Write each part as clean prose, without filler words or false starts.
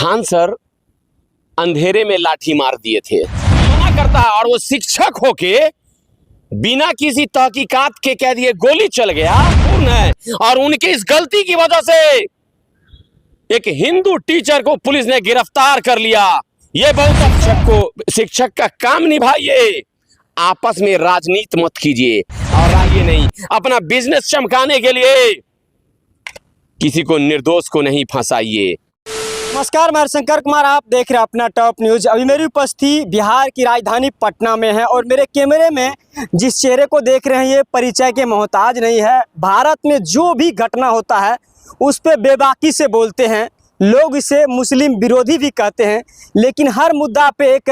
Khan sir अंधेरे में लाठी मार दिए थे, मना करता है और वो शिक्षक होके बिना किसी तहकीकात के कह दिए गोली चल गया पूर्ण है। और उनकी इस गलती की वजह से एक हिंदू टीचर को पुलिस ने गिरफ्तार कर लिया। ये बहुत शिक्षक का काम निभाइए, आपस में राजनीति मत कीजिए और आइए नहीं अपना बिजनेस चमकाने के लिए किसी को निर्दोष को नहीं फंसाइए। नमस्कार, मैं हरशंकर कुमार, आप देख रहे हैं अपना टॉप न्यूज। अभी मेरी उपस्थिति बिहार की राजधानी पटना में है और मेरे कैमरे में जिस चेहरे को देख रहे हैं ये परिचय के मोहताज नहीं है। भारत में जो भी घटना होता है उस पर बेबाकी से बोलते हैं लोग, इसे मुस्लिम विरोधी भी कहते हैं, लेकिन हर मुद्दा पे एक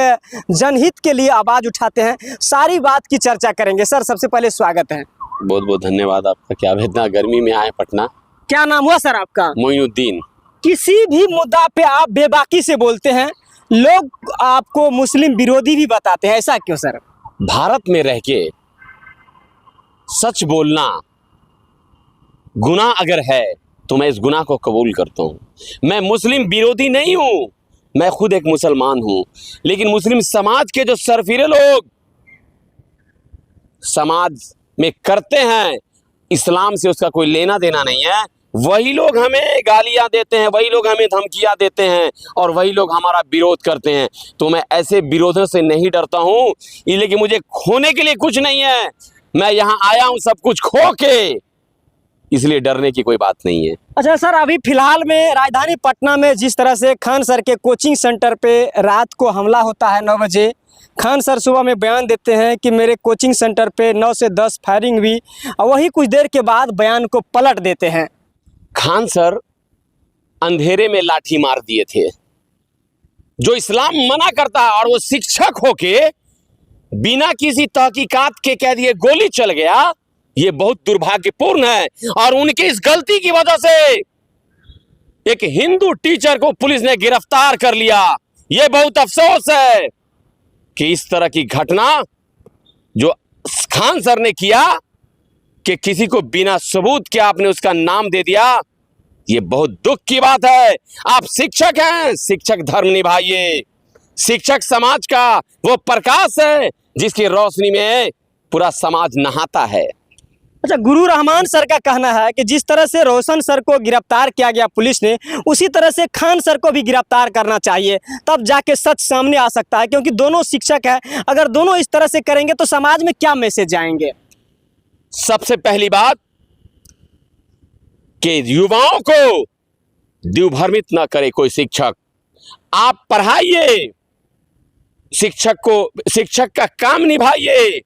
जनहित के लिए आवाज़ उठाते हैं। सारी बात की चर्चा करेंगे। सर, सबसे पहले स्वागत है। बहुत बहुत धन्यवाद आपका। क्या इतना गर्मी में आए पटना? क्या नाम हुआ सर आपका? मोइनुद्दीन। किसी भी मुद्दा पे आप बेबाकी से बोलते हैं, लोग आपको मुस्लिम विरोधी भी बताते हैं, ऐसा क्यों सर? भारत में रह के सच बोलना गुनाह अगर है तो मैं इस गुनाह को कबूल करता हूं। मैं मुस्लिम विरोधी नहीं हूं, मैं खुद एक मुसलमान हूं, लेकिन मुस्लिम समाज के जो सरफिरे लोग समाज में करते हैं, इस्लाम से उसका कोई लेना देना नहीं है, वही लोग हमें गालियां देते हैं, वही लोग हमें धमकियां देते हैं और वही लोग हमारा विरोध करते हैं। तो मैं ऐसे विरोधों से नहीं डरता हूं, लेकिन मुझे खोने के लिए कुछ नहीं है। मैं यहाँ आया हूं सब कुछ खो के, इसलिए डरने की कोई बात नहीं है। अच्छा सर, अभी फिलहाल में राजधानी पटना में जिस तरह से खान सर के कोचिंग सेंटर पे रात को हमला होता है 9 बजे, खान सर सुबह में बयान देते हैं कि मेरे कोचिंग सेंटर पे 9 से 10 फायरिंग हुई और वही कुछ देर के बाद बयान को पलट देते हैं। खान सर अंधेरे में लाठी मार दिए थे, जो इस्लाम मना करता है, और वो शिक्षक होके बिना किसी तहकीकात के कह दिए गोली चल गया। ये बहुत दुर्भाग्यपूर्ण है और उनकी इस गलती की वजह से एक हिंदू टीचर को पुलिस ने गिरफ्तार कर लिया। ये बहुत अफसोस है कि इस तरह की घटना जो खान सर ने किया कि किसी को बिना सबूत के आपने उसका नाम दे दिया, ये बहुत दुख की बात है। आप शिक्षक हैं, शिक्षक धर्म निभाइए। शिक्षक समाज का वो प्रकाश है जिसकी रोशनी में पूरा समाज नहाता है। अच्छा, गुरु रहमान सर का कहना है कि जिस तरह से रोशन सर को गिरफ्तार किया गया पुलिस ने, उसी तरह से खान सर को भी गिरफ्तार करना चाहिए, तब जाके सच सामने आ सकता है, क्योंकि दोनों शिक्षक हैं। अगर दोनों इस तरह से करेंगे तो समाज में क्या मैसेज जाएंगे? सबसे पहली बात कि युवाओं को दिग्भ्रमित ना करे कोई शिक्षक। आप पढ़ाइए, शिक्षक का काम निभाइए,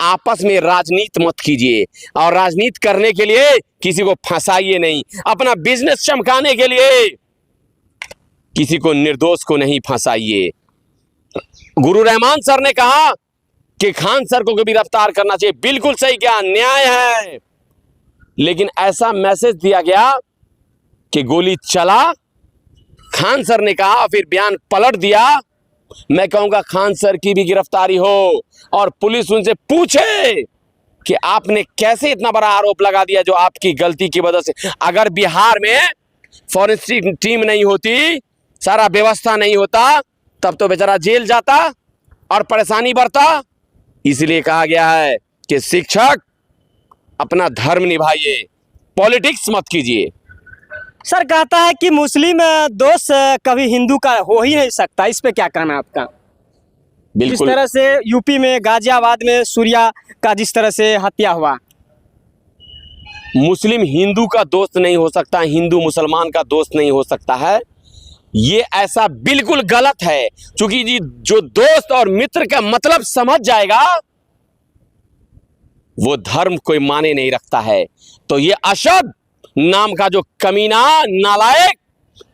आपस में राजनीति मत कीजिए और राजनीति करने के लिए किसी को फंसाइए नहीं। अपना बिजनेस चमकाने के लिए किसी को निर्दोष को नहीं फंसाइए। गुरु रहमान सर ने कहा कि खान सर को गिरफ्तार करना चाहिए, बिल्कुल सही किया, न्याय है, लेकिन ऐसा मैसेज दिया गया कि गोली चला, खान सर ने कहा, फिर बयान पलट दिया। मैं कहूंगा खान सर की भी गिरफ्तारी हो और पुलिस उनसे पूछे कि आपने कैसे इतना बड़ा आरोप लगा दिया जो आपकी गलती की वजह से। अगर बिहार में फॉरेंसिक टीम नहीं होती, सारा व्यवस्था नहीं होता, तब तो बेचारा जेल जाता और परेशानी बढ़ता। इसलिए कहा गया है कि शिक्षक अपना धर्म निभाइए, पॉलिटिक्स मत कीजिए। सर कहता है कि मुस्लिम दोस्त कभी हिंदू का हो ही नहीं सकता, इस पे क्या कहना आपका? जिस तरह से यूपी में गाजियाबाद में सूर्या का जिस तरह से हत्या हुआ, मुस्लिम हिंदू का दोस्त नहीं हो सकता, हिंदू मुसलमान का दोस्त नहीं हो सकता है, ये ऐसा बिल्कुल गलत है। क्योंकि जी जो दोस्त और मित्र का मतलब समझ जाएगा वो धर्म कोई माने नहीं रखता है। तो ये अशद नाम का जो कमीना नालायक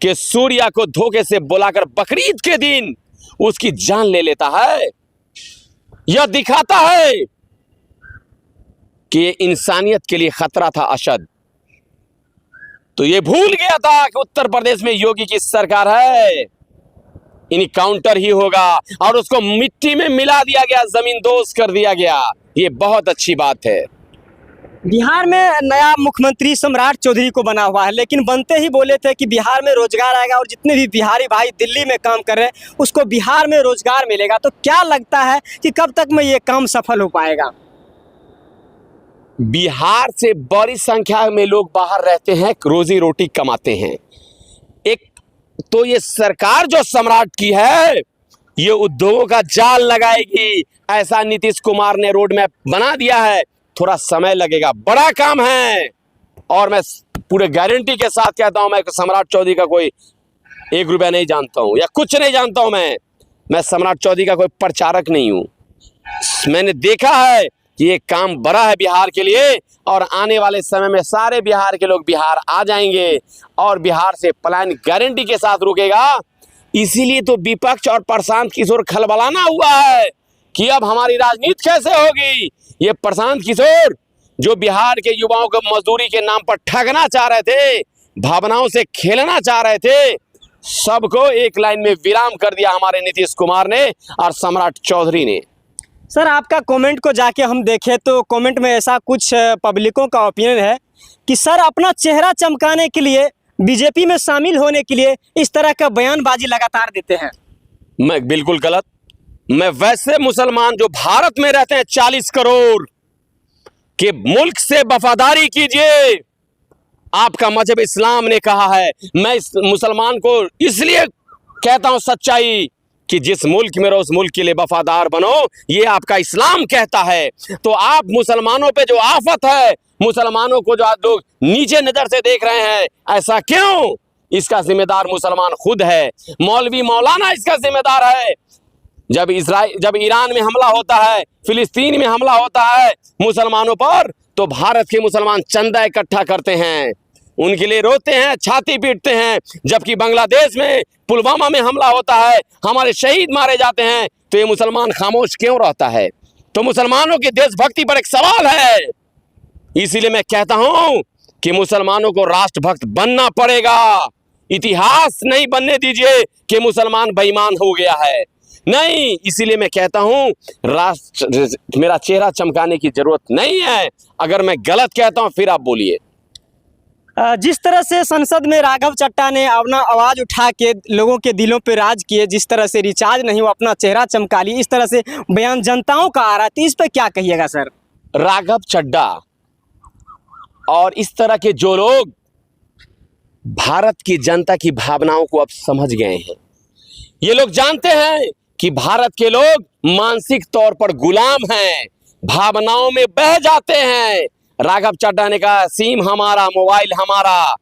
के सूर्या को धोखे से बुलाकर बकरीद के दिन उसकी जान ले लेता है, यह दिखाता है कि ये इंसानियत के लिए खतरा था अशद। तो ये भूल गया था कि उत्तर प्रदेश में योगी की सरकार है, इनकाउंटर ही होगा, और उसको मिट्टी में मिला दिया गया, जमीन दोज कर दिया गया। ये बहुत अच्छी बात है। बिहार में नया मुख्यमंत्री सम्राट चौधरी को बना हुआ है, लेकिन बनते ही बोले थे कि बिहार में रोजगार आएगा और जितने भी बिहारी भाई दिल्ली में काम कर रहे हैं उसको बिहार में रोजगार मिलेगा। तो क्या लगता है कि कब तक में ये काम सफल हो पाएगा? बिहार से बड़ी संख्या में लोग बाहर रहते हैं, रोजी रोटी कमाते हैं। एक तो ये सरकार जो सम्राट की है ये उद्योगों का जाल लगाएगी, ऐसा नीतीश कुमार ने रोड मैप बना दिया है। थोड़ा समय लगेगा, बड़ा काम है। और मैं पूरे गारंटी के साथ कहता हूं, मैं सम्राट चौधरी का कोई 1 रुपया नहीं जानता हूं या कुछ नहीं जानता हूं। मैं सम्राट चौधरी का कोई प्रचारक नहीं हूं। मैंने देखा है कि ये काम बड़ा है बिहार के लिए और आने वाले समय में सारे बिहार के लोग बिहार आ जाएंगे और बिहार से पलायन गारंटी के साथ रुकेगा। इसीलिए तो विपक्ष और प्रशांत किशोर खलबलाना हुआ है कि अब हमारी राजनीति कैसे होगी। ये प्रशांत किशोर जो बिहार के युवाओं को मजदूरी के नाम पर ठगना चाह रहे थे, भावनाओं से खेलना चाह रहे थे, सबको एक लाइन में विराम कर दिया हमारे नीतीश कुमार ने और सम्राट चौधरी ने। सर, आपका कमेंट को जाके हम देखें तो कमेंट में ऐसा कुछ पब्लिकों का ओपिनियन है कि सर अपना चेहरा चमकाने के लिए, बीजेपी में शामिल होने के लिए इस तरह का बयानबाजी लगातार देते हैं। मैं बिल्कुल गलत। मैं वैसे मुसलमान जो भारत में रहते हैं 40 करोड़ के मुल्क से वफादारी कीजिए। आपका मजहब इस्लाम ने कहा है। मैं इस मुसलमान को इसलिए कहता हूं सच्चाई कि जिस मुल्क में रहो उस मुल्क के लिए वफादार बनो, ये आपका इस्लाम कहता है। तो आप मुसलमानों पे जो आफत है, मुसलमानों को जो आज लोग नीचे नजर से देख रहे हैं, ऐसा क्यों? इसका जिम्मेदार मुसलमान खुद है। मौलवी मौलाना इसका जिम्मेदार है। जब ईरान में हमला होता है, फिलिस्तीन में हमला होता है मुसलमानों पर, तो भारत के मुसलमान चंदा इकट्ठा करते हैं, उनके लिए रोते हैं, छाती पीटते हैं। जबकि बांग्लादेश में पुलवामा में हमला होता है, हमारे शहीद मारे जाते हैं, तो ये मुसलमान खामोश क्यों रहता है? तो मुसलमानों की देशभक्ति पर एक सवाल है। इसीलिए मैं कहता हूं कि मुसलमानों को राष्ट्रभक्त बनना पड़ेगा। इतिहास नहीं बनने दीजिए कि मुसलमान बेईमान हो गया है, नहीं। इसीलिए मैं कहता हूं मेरा चेहरा चमकाने की जरूरत नहीं है। अगर मैं गलत कहता हूं फिर आप बोलिए। जिस तरह से संसद में राघव चड्ढा ने अपना आवाज उठा के लोगों के दिलों पे राज किए, जिस तरह से रिचार्ज नहीं हुआ, अपना चेहरा चमका ली, इस तरह से बयान जनताओं का आ रहा है, तो इस पे क्या कहिएगा सर? राघव चड्ढा और इस तरह के जो लोग भारत की जनता की भावनाओं को अब समझ गए हैं, ये लोग जानते हैं कि भारत के लोग मानसिक तौर पर गुलाम हैं, भावनाओं में बह जाते हैं। राघव चड्ढा ने कहा सिम हमारा, मोबाइल हमारा,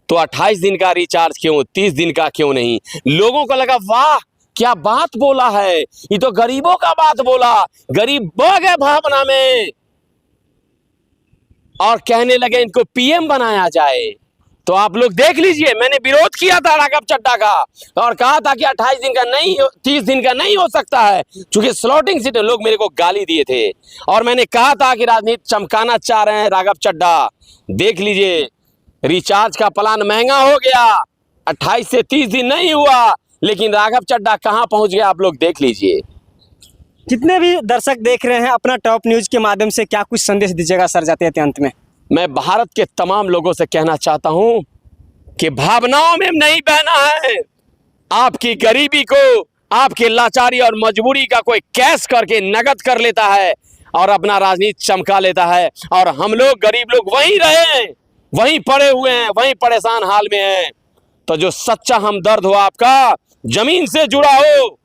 तो 28 दिन का रिचार्ज क्यों, 30 दिन का क्यों नहीं? लोगों को लगा वाह क्या बात बोला है, ये तो गरीबों का बात बोला। गरीब बह गए भावना में और कहने लगे इनको पीएम बनाया जाए। तो आप लोग देख लीजिए, मैंने विरोध किया था राघव चड्ढा का और कहा था कि 28 दिन का नहीं, 30 दिन का नहीं हो सकता है, क्योंकि स्लॉटिंग सीट लोग मेरे को गाली दिए थे। और मैंने कहा था कि राजनीति चमकाना चाह रहे हैं राघव चड्ढा। देख लीजिए, रिचार्ज का प्लान महंगा हो गया, 28 से 30 दिन नहीं हुआ, लेकिन राघव चड्ढा कहाँ पहुंच गया आप लोग देख लीजिए। जितने भी दर्शक देख रहे हैं, अपना टॉप न्यूज के माध्यम से क्या कुछ संदेश दीजिएगा सर जाते जाते अंत में? मैं भारत के तमाम लोगों से कहना चाहता हूं कि भावनाओं में नहीं बहना है। आपकी गरीबी को, आपकी लाचारी और मजबूरी का कोई कैश करके नगद कर लेता है और अपना राजनीति चमका लेता है, और हम लोग गरीब लोग वहीं रहे, वहीं पड़े हुए हैं, वहीं परेशान हाल में हैं। तो जो सच्चा हमदर्द हो, आपका जमीन से जुड़ा हो,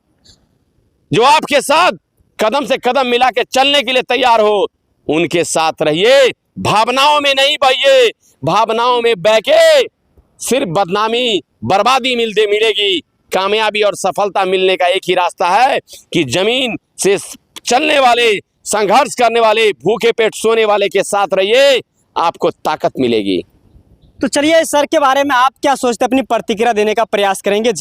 जो आपके साथ कदम से कदम मिला के चलने के लिए तैयार हो, उनके साथ रहिए। भावनाओं में नहीं बहिए। भावनाओं में बह के सिर्फ बदनामी, बर्बादी मिलेगी। कामयाबी और सफलता मिलने का एक ही रास्ता है कि जमीन से चलने वाले, संघर्ष करने वाले, भूखे पेट सोने वाले के साथ रहिए, आपको ताकत मिलेगी। तो चलिए सर के बारे में आप क्या सोचते हैं, अपनी प्रतिक्रिया देने का प्रयास करेंगे।